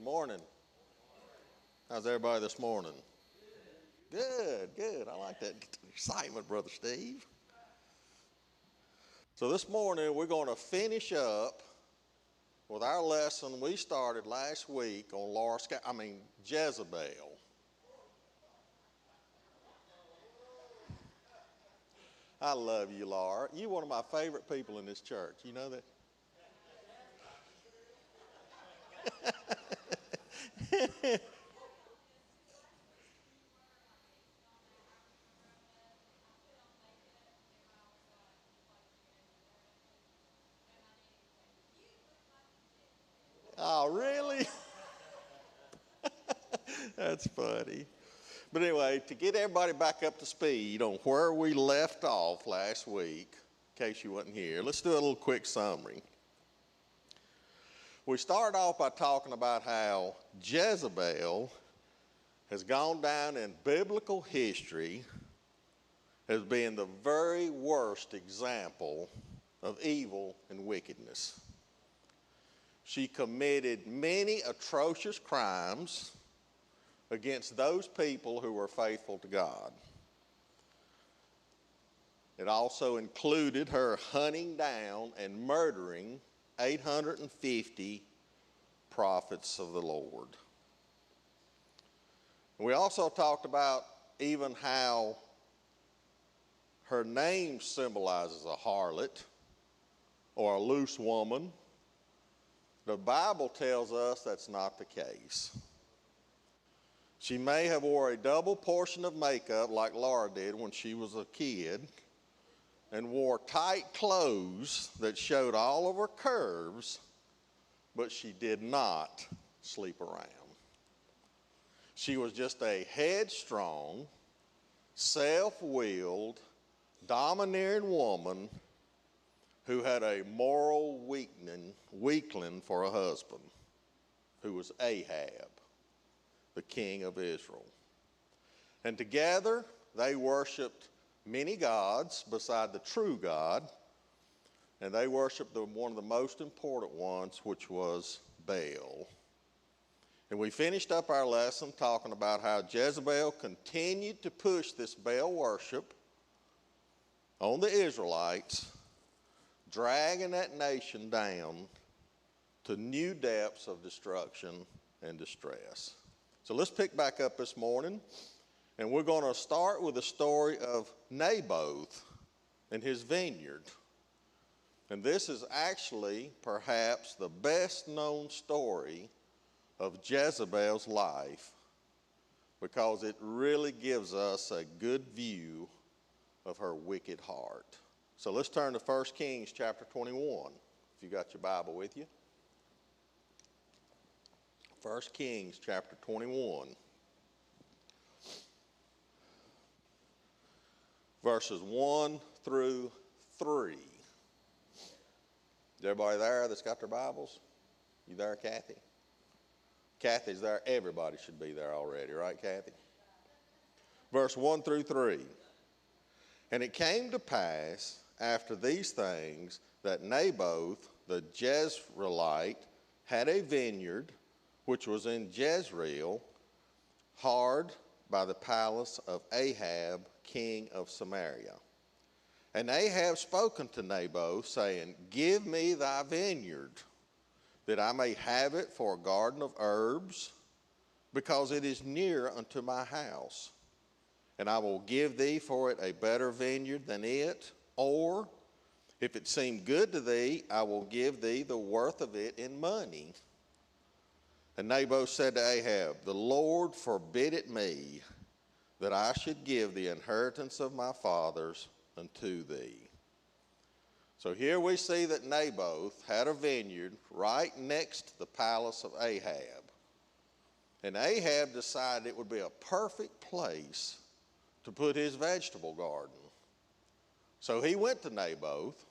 Morning. How's everybody this morning? Good, good. I like that excitement, Brother Steve. So this morning we're going to finish up with our lesson we started last week on Jezebel. I love you, Laura. You're one of my favorite people in this church. You know that? Oh, really? That's funny. But anyway, to get everybody back up to speed on where we left off last week, in case you wasn't here, let's do a little quick summary. We started off by talking about how Jezebel has gone down in biblical history as being the very worst example of evil and wickedness. She committed many atrocious crimes against those people who were faithful to God. It also included her hunting down and murdering 850 prophets of the Lord. We also talked about even how her name symbolizes a harlot or a loose woman. The Bible tells us that's not the case. She may have wore a double portion of makeup like Laura did when she was a kid and wore tight clothes that showed all of her curves, but she did not sleep around. She was just a headstrong, self-willed, domineering woman who had a moral weakling for a husband, who was Ahab, the king of Israel. And together they worshiped many gods beside the true God, and they worshiped one of the most important ones, which was Baal. And we finished up our lesson talking about how Jezebel continued to push this Baal worship on the Israelites, dragging that nation down to new depths of destruction and distress. So let's pick back up this morning, and we're going to start with the story of Naboth and his vineyard. And this is actually perhaps the best known story of Jezebel's life, because it really gives us a good view of her wicked heart. So let's turn to 1 Kings chapter 21, if you got your Bible with you. 1 Kings chapter 21, verses 1 through 3. Is everybody there that's got their Bibles? You there, Kathy? Kathy's there. Everybody should be there already, right, Kathy? Verse 1 through 3. And it came to pass after these things that Naboth the Jezreelite had a vineyard which was in Jezreel, hard by the palace of Ahab, king of Samaria. And Ahab spoke unto Naboth, saying, Give me thy vineyard, that I may have it for a garden of herbs, because it is near unto my house. And I will give thee for it a better vineyard than it, or, if it seem good to thee, I will give thee the worth of it in money. And Naboth said to Ahab, The Lord forbid it me, that I should give the inheritance of my fathers unto thee. So here we see that Naboth had a vineyard right next to the palace of Ahab. And Ahab decided it would be a perfect place to put his vegetable garden. So he went to Naboth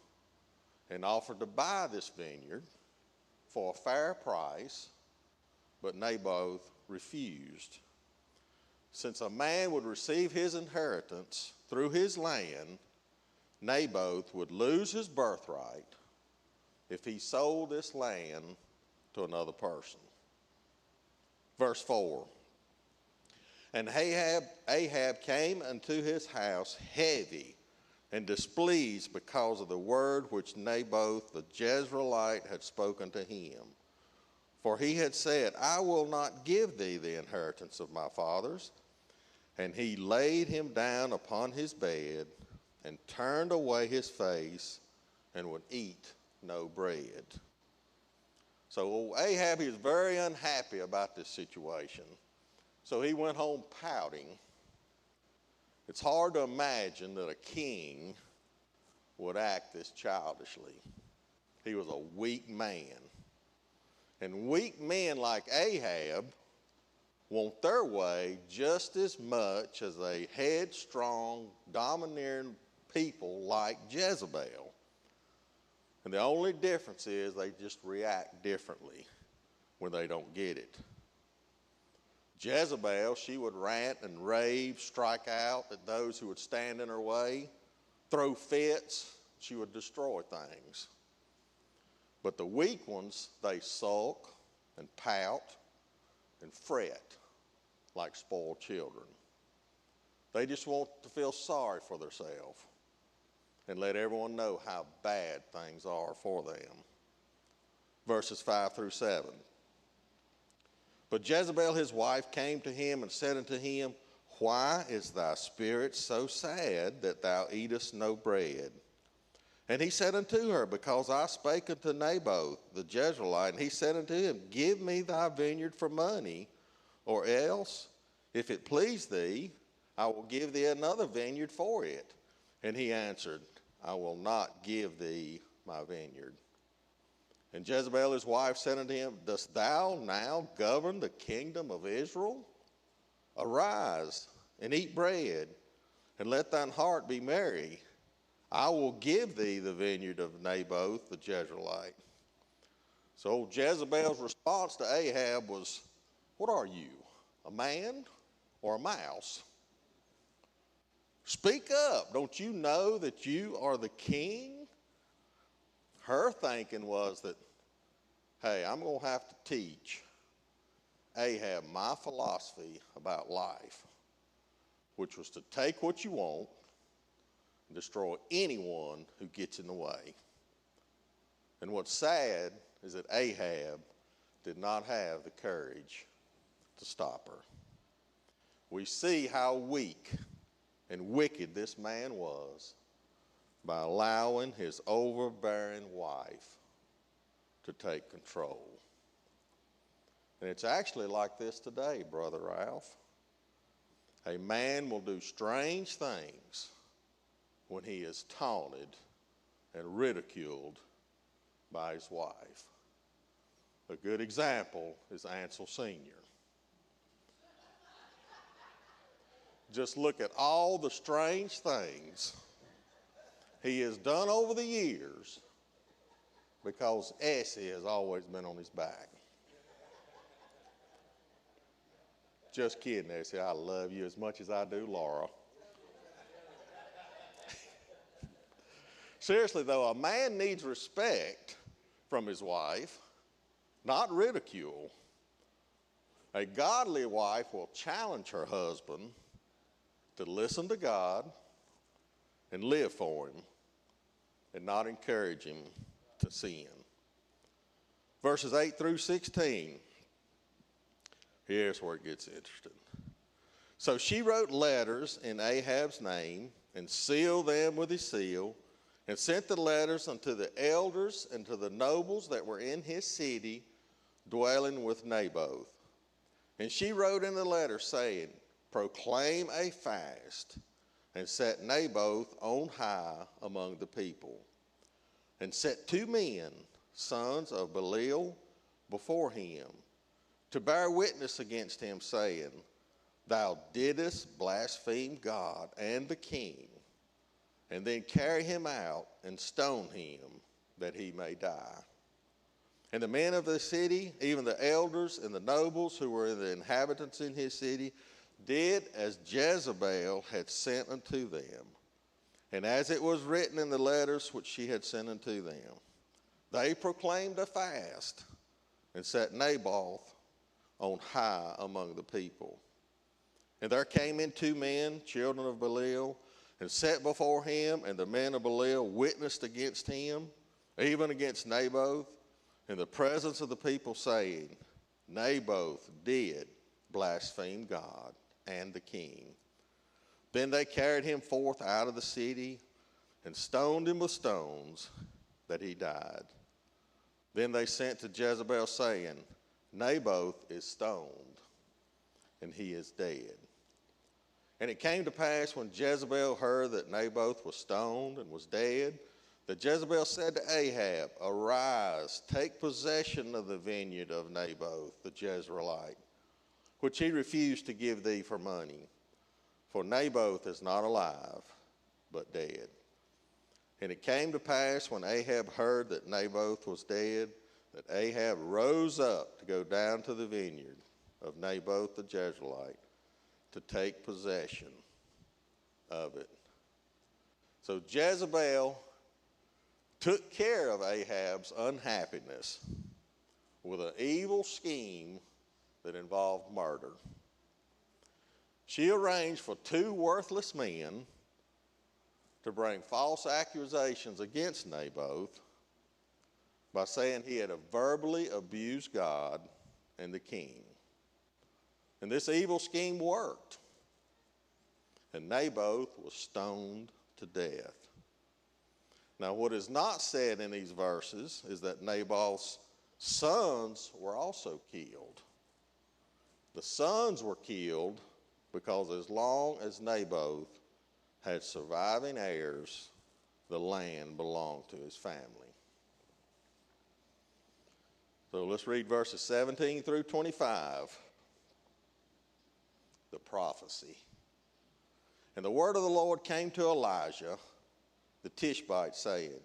and offered to buy this vineyard for a fair price, but Naboth refused. Since a man would receive his inheritance through his land, Naboth would lose his birthright if he sold this land to another person. Verse 4. And Ahab came unto his house heavy and displeased because of the word which Naboth the Jezreelite had spoken to him. For he had said, I will not give thee the inheritance of my fathers. And he laid him down upon his bed and turned away his face and would eat no bread. So Ahab, he was very unhappy about this situation. So he went home pouting. It's hard to imagine that a king would act this childishly. He was a weak man. And weak men like Ahab want their way just as much as a headstrong, domineering people like Jezebel. And the only difference is they just react differently when they don't get it. Jezebel, she would rant and rave, strike out at those who would stand in her way, throw fits, she would destroy things. But the weak ones, they sulk and pout and fret like spoiled children. They just want to feel sorry for themselves and let everyone know how bad things are for them. Verses 5 through 7. But Jezebel his wife came to him and said unto him, Why is thy spirit so sad that thou eatest no bread? And he said unto her, Because I spake unto Naboth the Jezreelite, and he said unto him, Give me thy vineyard for money, or else, if it please thee, I will give thee another vineyard for it. And he answered, I will not give thee my vineyard. And Jezebel his wife said unto him, Dost thou now govern the kingdom of Israel? Arise and eat bread, and let thine heart be merry. I will give thee the vineyard of Naboth the Jezreelite. So Jezebel's response to Ahab was, What are you, a man or a mouse? Speak up. Don't you know that you are the king? Her thinking was that, hey, I'm going to have to teach Ahab my philosophy about life, which was to take what you want and destroy anyone who gets in the way. And what's sad is that Ahab did not have the courage to stop her. We see how weak and wicked this man was by allowing his overbearing wife to take control. And it's actually like this today, Brother Ralph. A man will do strange things when he is taunted and ridiculed by his wife. A good example is Ansel Sr. Just look at all the strange things he has done over the years because Essie has always been on his back. Just kidding, Essie. I love you as much as I do Laura. Seriously, though, a man needs respect from his wife, not ridicule. A godly wife will challenge her husband to listen to God and live for him and not encourage him to sin. Verses 8 through 16. Here's where it gets interesting. So she wrote letters in Ahab's name and sealed them with his seal and sent the letters unto the elders and to the nobles that were in his city dwelling with Naboth. And she wrote in the letter saying, Proclaim a fast and set Naboth on high among the people. And set 2 men, sons of Belial, before him, to bear witness against him, saying, Thou didst blaspheme God and the king, and then carry him out and stone him, that he may die. And the men of the city, even the elders and the nobles who were the inhabitants in his city, did as Jezebel had sent unto them, and as it was written in the letters which she had sent unto them. They proclaimed a fast and set Naboth on high among the people. And there came in 2 men, children of Belial, and sat before him, and the men of Belial witnessed against him, even against Naboth, in the presence of the people, saying, Naboth did blaspheme God and the king. Then they carried him forth out of the city and stoned him with stones, that he died. Then they sent to Jezebel, saying, Naboth is stoned, and he is dead. And it came to pass, when Jezebel heard that Naboth was stoned and was dead, that Jezebel said to Ahab, Arise, take possession of the vineyard of Naboth the Jezreelite, which he refused to give thee for money. For Naboth is not alive, but dead. And it came to pass, when Ahab heard that Naboth was dead, that Ahab rose up to go down to the vineyard of Naboth the Jezreelite to take possession of it. So Jezebel took care of Ahab's unhappiness with an evil scheme that involved murder. She arranged for 2 worthless men to bring false accusations against Naboth by saying he had verbally abused God and the king. And this evil scheme worked. And Naboth was stoned to death. Now, what is not said in these verses is that Naboth's sons were also killed. The sons were killed because as long as Naboth had surviving heirs, the land belonged to his family. So let's read verses 17 through 25. The prophecy. And the word of the Lord came to Elijah, the Tishbite, saying,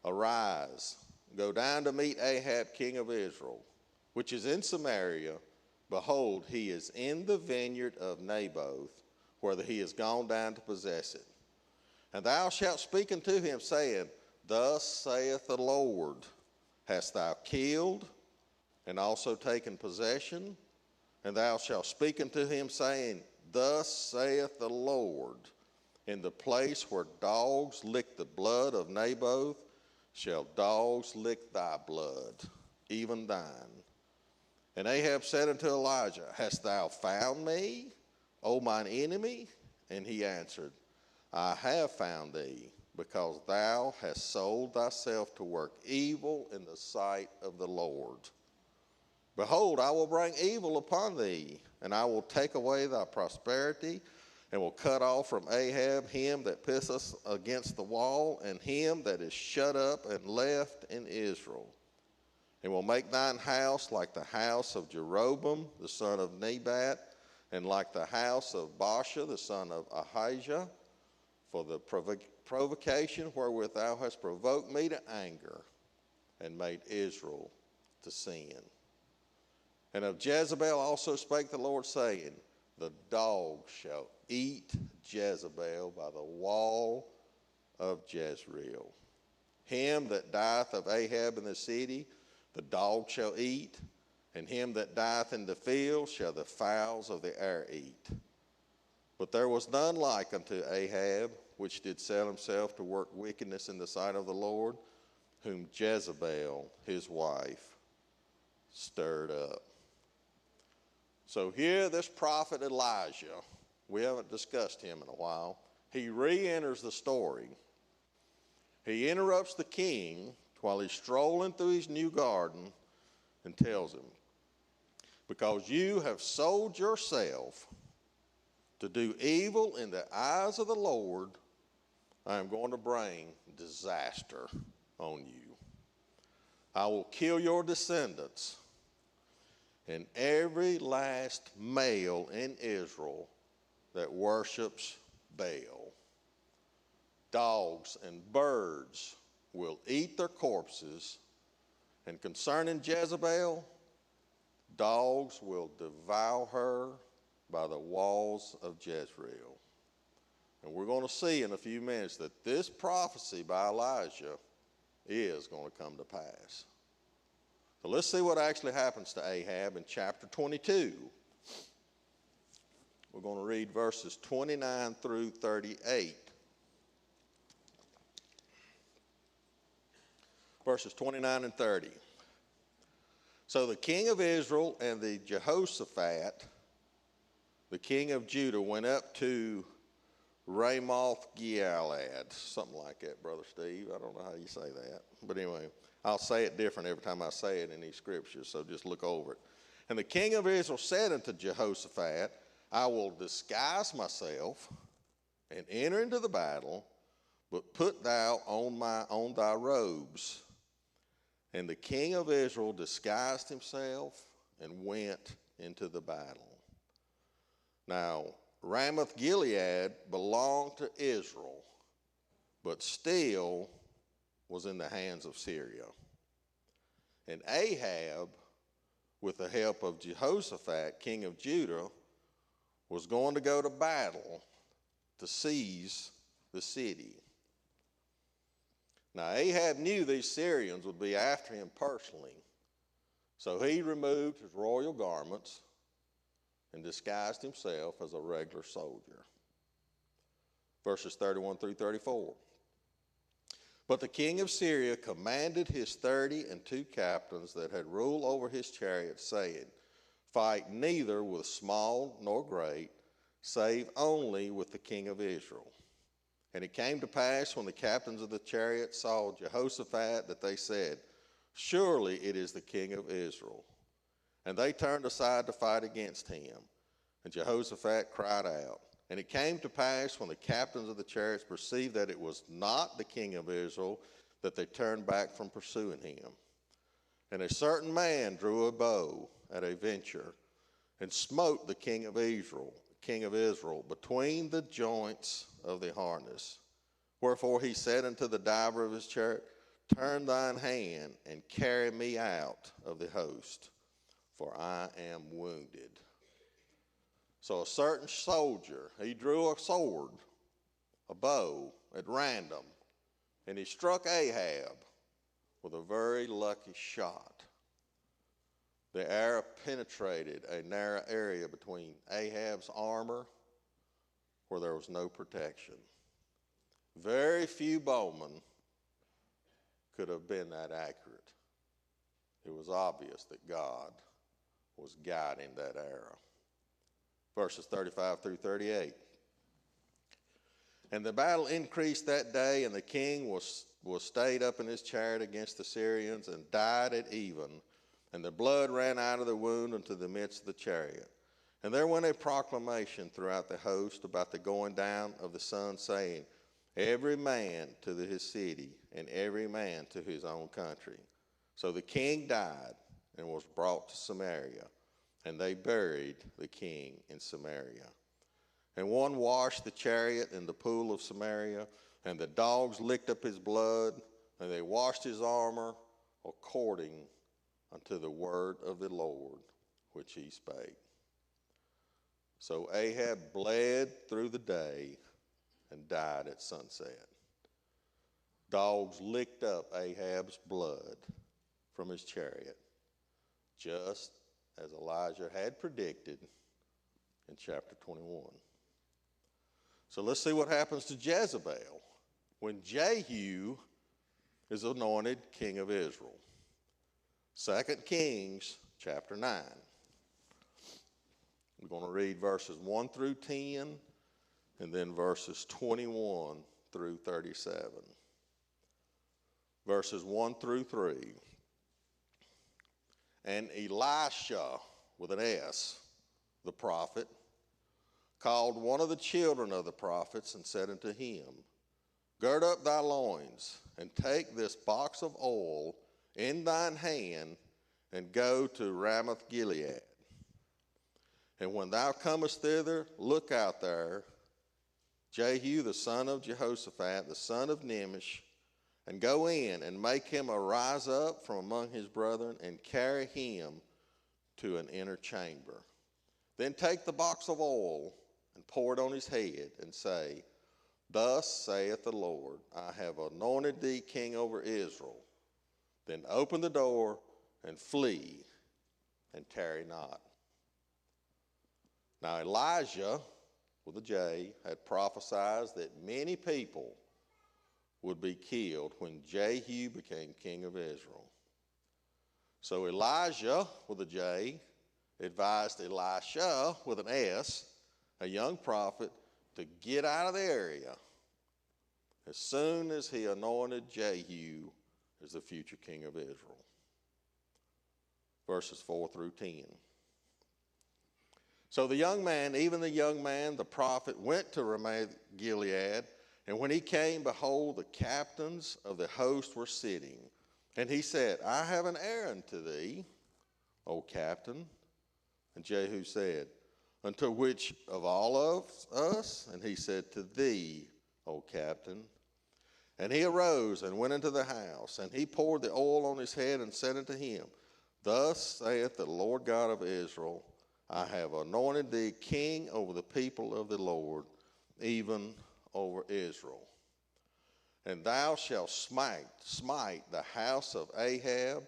Arise, go down to meet Ahab king of Israel, which is in Samaria. Behold, he is in the vineyard of Naboth, whither he is gone down to possess it. And thou shalt speak unto him, saying, Thus saith the Lord, Hast thou killed and also taken possession? And thou shalt speak unto him, saying, Thus saith the Lord, In the place where dogs lick the blood of Naboth, shall dogs lick thy blood, even thine. And Ahab said unto Elijah, Hast thou found me, O mine enemy? And he answered, I have found thee, because thou hast sold thyself to work evil in the sight of the Lord. Behold, I will bring evil upon thee, and I will take away thy prosperity, and will cut off from Ahab him that pisseth against the wall, and him that is shut up and left in Israel. And will make thine house like the house of Jeroboam the son of Nebat, and like the house of Baasha the son of Ahijah, for the provocation wherewith thou hast provoked me to anger, and made Israel to sin. And of Jezebel also spake the Lord, saying, The dogs shall eat Jezebel by the wall of Jezreel. Him that dieth of Ahab in the city, the dog shall eat, and him that dieth in the field shall the fowls of the air eat. But there was none like unto Ahab, which did sell himself to work wickedness in the sight of the Lord, whom Jezebel, his wife, stirred up. So here this prophet Elijah, we haven't discussed him in a while, he re-enters the story. He interrupts the king while he's strolling through his new garden and tells him, Because you have sold yourself to do evil in the eyes of the Lord, I am going to bring disaster on you. I will kill your descendants, and every last male in Israel that worships Baal. Dogs and birds will eat their corpses, and concerning Jezebel, dogs will devour her by the walls of Jezreel. And we're going to see in a few minutes that this prophecy by Elijah is going to come to pass. So let's see what actually happens to Ahab in chapter 22. We're going to read verses 29 through 38. Verses 29 and 30. So the king of Israel and the Jehoshaphat, the king of Judah, went up to Ramoth Gilead, something like that, Brother Steve. I don't know how you say that. But anyway, I'll say it different every time I say it in these scriptures, so just look over it. And the king of Israel said unto Jehoshaphat, I will disguise myself and enter into the battle, but put thou on thy robes. And the king of Israel disguised himself and went into the battle. Now, Ramoth Gilead belonged to Israel, but still was in the hands of Syria. And Ahab, with the help of Jehoshaphat, king of Judah, was going to go to battle to seize the city. Now, Ahab knew these Syrians would be after him personally, so he removed his royal garments and disguised himself as a regular soldier. Verses 31 through 34. But the king of Syria commanded his 32 captains that had rule over his chariots, saying, Fight neither with small nor great, save only with the king of Israel. And it came to pass when the captains of the chariots saw Jehoshaphat that they said, Surely it is the king of Israel. And they turned aside to fight against him. And Jehoshaphat cried out. And it came to pass when the captains of the chariots perceived that it was not the king of Israel, that they turned back from pursuing him. And a certain man drew a bow at a venture and smote the king of Israel between the joints of the harness. Wherefore he said unto the driver of his chariot, Turn thine hand and carry me out of the host, for I am wounded. So a certain soldier, he drew a sword, a bow, at random, and he struck Ahab with a very lucky shot. The arrow penetrated a narrow area between Ahab's armor where there was no protection. Very few bowmen could have been that accurate. It was obvious that God was guiding that arrow. Verses 35 through 38. And the battle increased that day, and the king was stayed up in his chariot against the Syrians and died at even. And the blood ran out of the wound into the midst of the chariot. And there went a proclamation throughout the host about the going down of the sun, saying, Every man to his city, and every man to his own country. So the king died and was brought to Samaria, and they buried the king in Samaria. And one washed the chariot in the pool of Samaria, and the dogs licked up his blood, and they washed his armor according unto the word of the Lord, which he spake. So Ahab bled through the day and died at sunset. Dogs licked up Ahab's blood from his chariot, just as Elijah had predicted in chapter 21. So let's see what happens to Jezebel when Jehu is anointed king of Israel. 2 Kings chapter 9. We're going to read verses 1 through 10 and then verses 21 through 37. Verses 1 through 3. And Elisha, with an S, the prophet, called one of the children of the prophets and said unto him, Gird up thy loins, and take this box of oil in thine hand, and go to Ramoth Gilead. And when thou comest thither, look out there, Jehu the son of Jehoshaphat, the son of Nimshi, and go in and make him arise up from among his brethren, and carry him to an inner chamber. Then take the box of oil and pour it on his head, and say, Thus saith the Lord, I have anointed thee king over Israel. Then open the door and flee, and tarry not. Now Elijah, with a J, had prophesied that many people would be killed when Jehu became king of Israel. So Elijah, with a J, advised Elisha, with an S, a young prophet, to get out of the area as soon as he anointed Jehu as the future king of Israel. Verses 4 through 10. So the young man, even the young man, the prophet, went to Ramoth Gilead, and when he came, behold, the captains of the host were sitting. And he said, I have an errand to thee, O captain. And Jehu said, unto which of all of us? And he said, to thee, O captain. And he arose and went into the house, and he poured the oil on his head and said unto him, thus saith the Lord God of Israel, I have anointed thee king over the people of the Lord, even over Israel. And thou shalt smite the house of Ahab,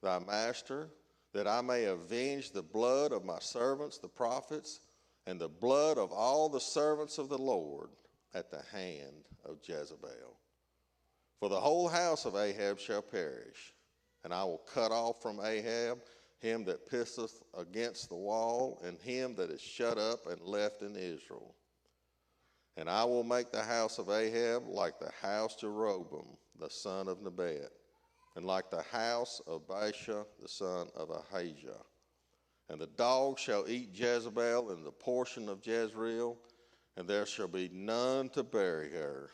thy master, that I may avenge the blood of my servants, the prophets, and the blood of all the servants of the Lord at the hand of Jezebel. For the whole house of Ahab shall perish, and I will cut off from Ahab him that pisseth against the wall, and him that is shut up and left in Israel. And I will make the house of Ahab like the house Jeroboam, the son of Nebat, and like the house of Baasha, the son of Ahijah. And the dog shall eat Jezebel in the portion of Jezreel, and there shall be none to bury her.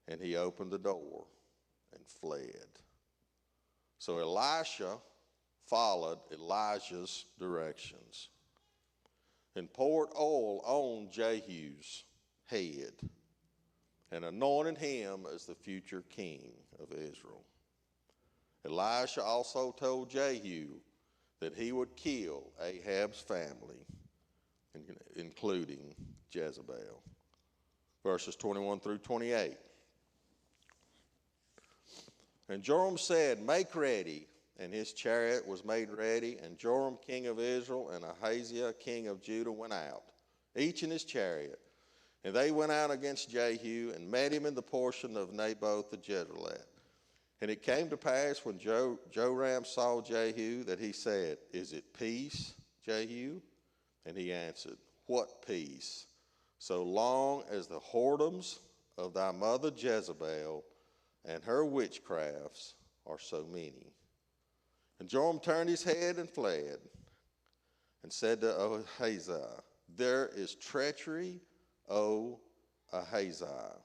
And he opened the door and fled. So Elisha followed Elijah's directions and poured oil on Jehu's head and anointed him as the future king of Israel. Elisha also told Jehu that he would kill Ahab's family, including Jezebel. Verses 21 through 28. And Joram said, make ready. And his chariot was made ready. And Joram king of Israel and Ahaziah king of Judah went out, each in his chariot. And they went out against Jehu and met him in the portion of Naboth the Jezreelite. And it came to pass when Joram saw Jehu that he said, is it peace, Jehu? And he answered, what peace? So long as the whoredoms of thy mother Jezebel and her witchcrafts are so many. And Joram turned his head and fled, and said to Ahaziah, there is treachery, O Ahaziah.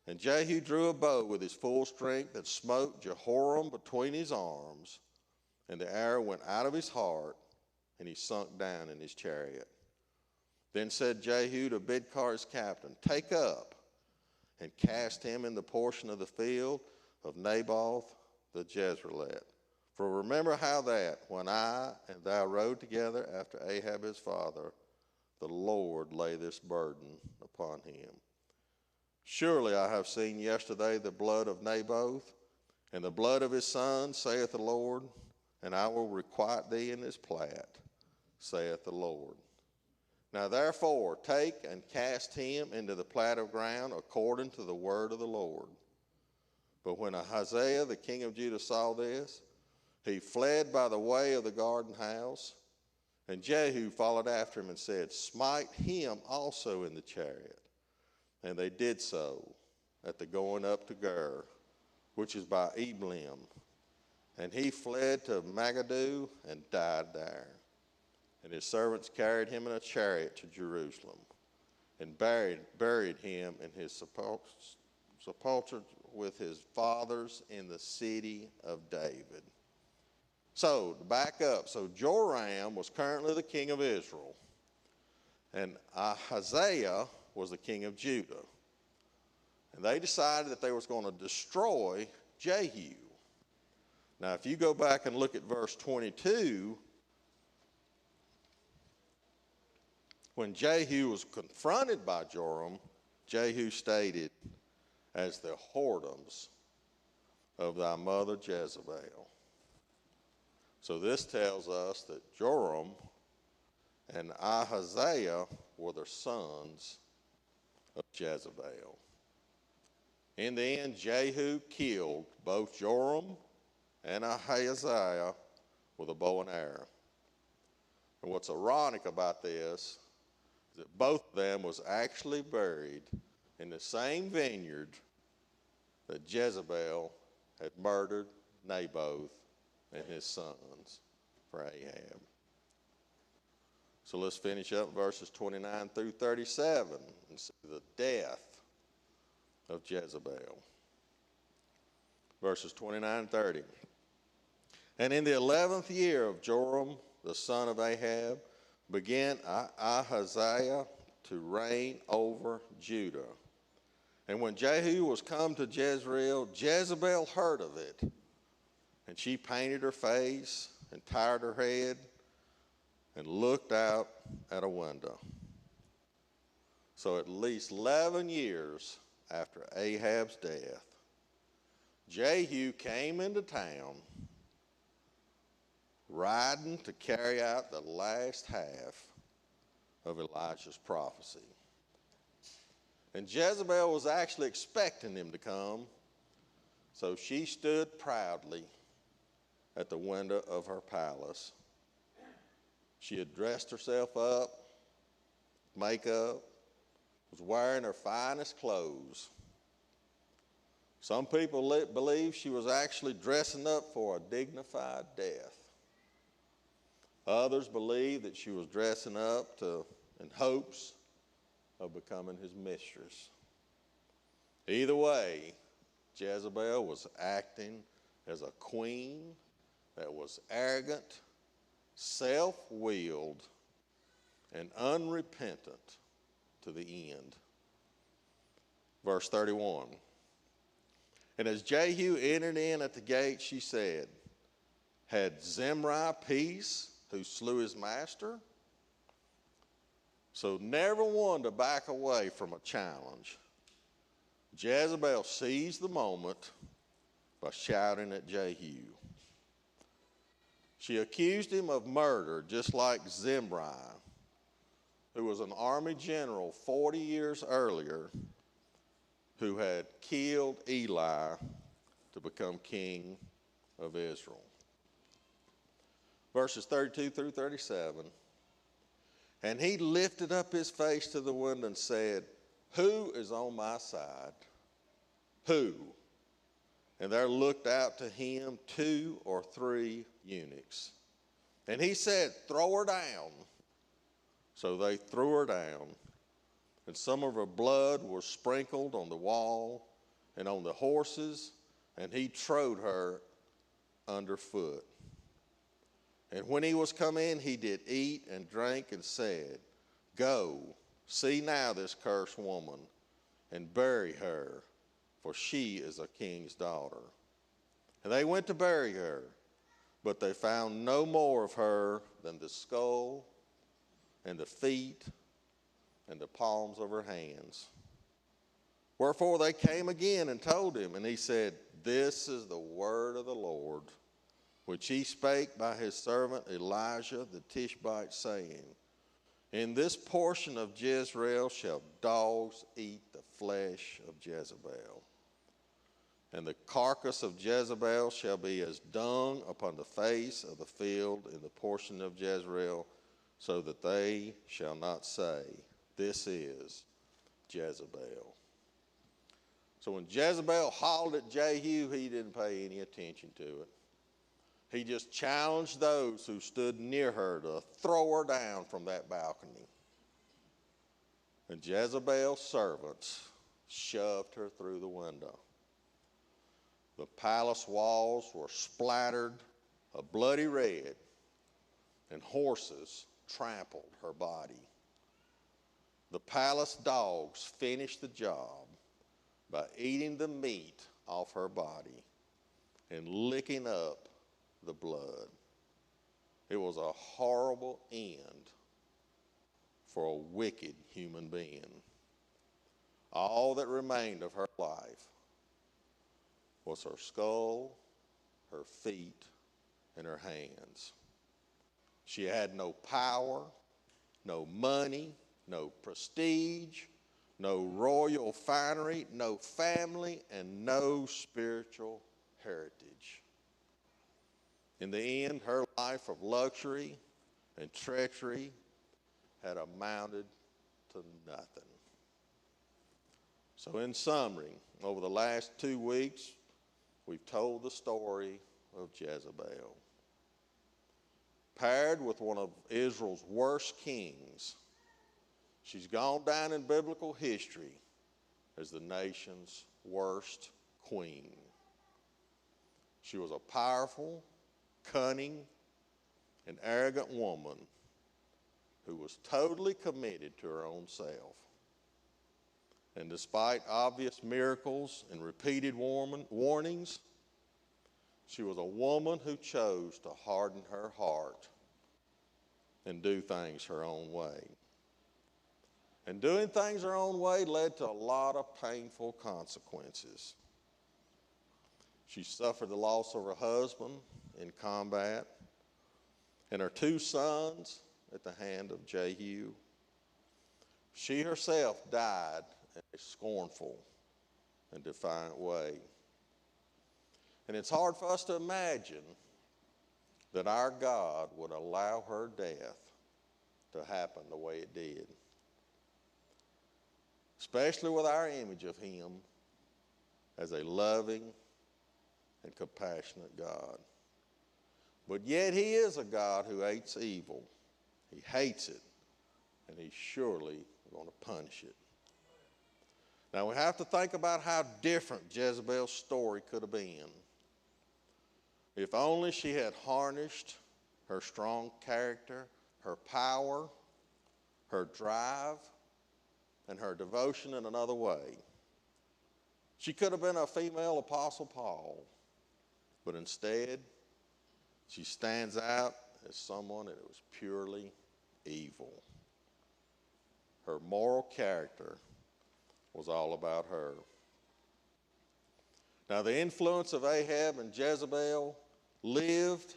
And Jehu drew a bow with his full strength and smote Jehoram between his arms, and the arrow went out of his heart, and he sunk down in his chariot. Then said Jehu to Bidkar his captain, take up and cast him in the portion of the field of Naboth the Jezreelite. For remember how that, when I and thou rode together after Ahab his father, the Lord lay this burden upon him. Surely I have seen yesterday the blood of Naboth, and the blood of his son, saith the Lord, and I will requite thee in this plat, saith the Lord. Now therefore take and cast him into the plat of ground according to the word of the Lord. But when Ahaziah the king of Judah saw this, he fled by the way of the garden house, and Jehu followed after him and said, smite him also in the chariot. And they did so at the going up to Gur, which is by Eblim. And he fled to Megiddo and died there. And his servants carried him in a chariot to Jerusalem and buried him in his sepulchre with his fathers in the city of David. So, to back up, so Joram was currently the king of Israel, and Ahaziah was the king of Judah. And they decided that they was going to destroy Jehu. Now, if you go back and look at verse 22, when Jehu was confronted by Joram, Jehu stated, as the whoredoms of thy mother Jezebel. So this tells us that Joram and Ahaziah were the sons of Jezebel. In the end, Jehu killed both Joram and Ahaziah with a bow and arrow. And what's ironic about this is that both of them was actually buried in the same vineyard that Jezebel had murdered Naboth and his sons for Ahab. So let's finish up verses 29 through 37 and see the death of Jezebel. Verses 29 and 30. And in the 11th year of Joram, the son of Ahab, began Ahaziah to reign over Judah. And when Jehu was come to Jezreel, Jezebel heard of it. And she painted her face and tied her head and looked out at a window. So at least 11 years after Ahab's death, Jehu came into town riding to carry out the last half of Elijah's prophecy. And Jezebel was actually expecting him to come, so she stood proudly at the window of her palace. She had dressed herself up, makeup, was wearing her finest clothes. Some people believe she was actually dressing up for a dignified death. Others believe that she was dressing up in hopes of becoming his mistress. Either way, Jezebel was acting as a queen that was arrogant, self-willed, and unrepentant to the end. Verse 31. And as Jehu entered in at the gate, she said, had Zimri peace who slew his master? So never one to back away from a challenge. Jezebel seized the moment by shouting at Jehu. She accused him of murder, just like Zimri, who was an army general 40 years earlier, who had killed Eli to become king of Israel. Verses 32 through 37. And he lifted up his face to the window and said, who is on my side? Who? And there looked out to him 2 or 3 eunuchs. And he said, throw her down. So they threw her down. And some of her blood was sprinkled on the wall and on the horses, and he trode her underfoot. And when he was come in, he did eat and drink and said, go, see now this cursed woman, and bury her, for she is a king's daughter. And they went to bury her, but they found no more of her than the skull and the feet and the palms of her hands. Wherefore they came again and told him, and he said, this is the word of the Lord, which he spake by his servant Elijah the Tishbite, saying, in this portion of Jezreel shall dogs eat the flesh of Jezebel. And the carcass of Jezebel shall be as dung upon the face of the field in the portion of Jezreel, so that they shall not say, this is Jezebel. So when Jezebel hollered at Jehu, he didn't pay any attention to it. He just challenged those who stood near her to throw her down from that balcony. And Jezebel's servants shoved her through the window. The palace walls were splattered a bloody red, and horses trampled her body. The palace dogs finished the job by eating the meat off her body and licking up the blood. It was a horrible end for a wicked human being. All that remained of her life was her skull, her feet, in her hands. She had no power, no money, no prestige, no royal finery, no family, and no spiritual heritage. In the end, her life of luxury and treachery had amounted to nothing. So in summary, over the last 2 weeks, we've told the story of Jezebel. Paired with one of Israel's worst kings, she's gone down in biblical history as the nation's worst queen. She was a powerful, cunning, and arrogant woman who was totally committed to her own self. And despite obvious miracles and repeated warnings, she was a woman who chose to harden her heart and do things her own way. And doing things her own way led to a lot of painful consequences. She suffered the loss of her husband in combat and her 2 sons at the hand of Jehu. She herself died in a scornful and defiant way. And it's hard for us to imagine that our God would allow her death to happen the way it did, especially with our image of him as a loving and compassionate God. But yet he is a God who hates evil. He hates it, and he's surely going to punish it. Now we have to think about how different Jezebel's story could have been. If only she had harnessed her strong character, her power, her drive, and her devotion in another way. She could have been a female Apostle Paul, but instead, she stands out as someone that was purely evil. Her moral character was all about her. Now, the influence of Ahab and Jezebel lived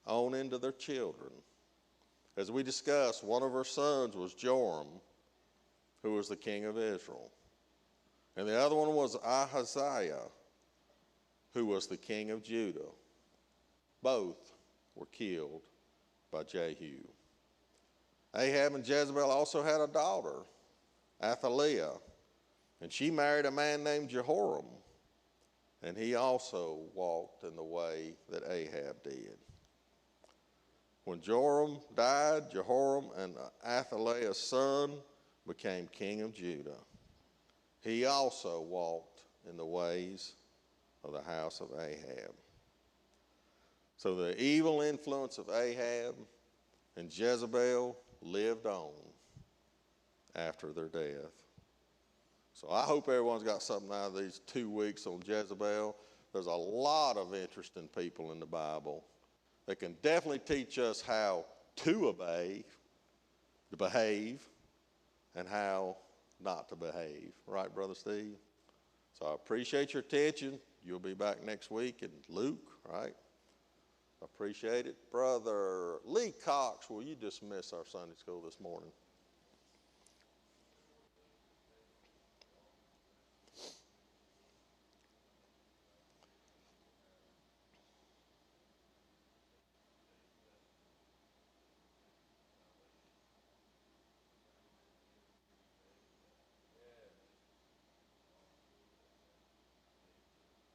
on into their children. As we discussed, one of her sons was Joram, who was the king of Israel. And the other one was Ahaziah, who was the king of Judah. Both were killed by Jehu. Ahab and Jezebel also had a daughter, Athaliah, and she married a man named Jehoram, and he also walked in the way that Ahab did. When Joram died, Jehoram and Athaliah's son became king of Judah. He also walked in the ways of the house of Ahab. So the evil influence of Ahab and Jezebel lived on after their death. So I hope everyone's got something out of these 2 weeks on Jezebel. There's a lot of interesting people in the Bible that can definitely teach us how to obey, to behave, and how not to behave. Right, Brother Steve? So I appreciate your attention. You'll be back next week in Luke, right? I appreciate it. Brother Lee Cox, will you dismiss our Sunday school this morning?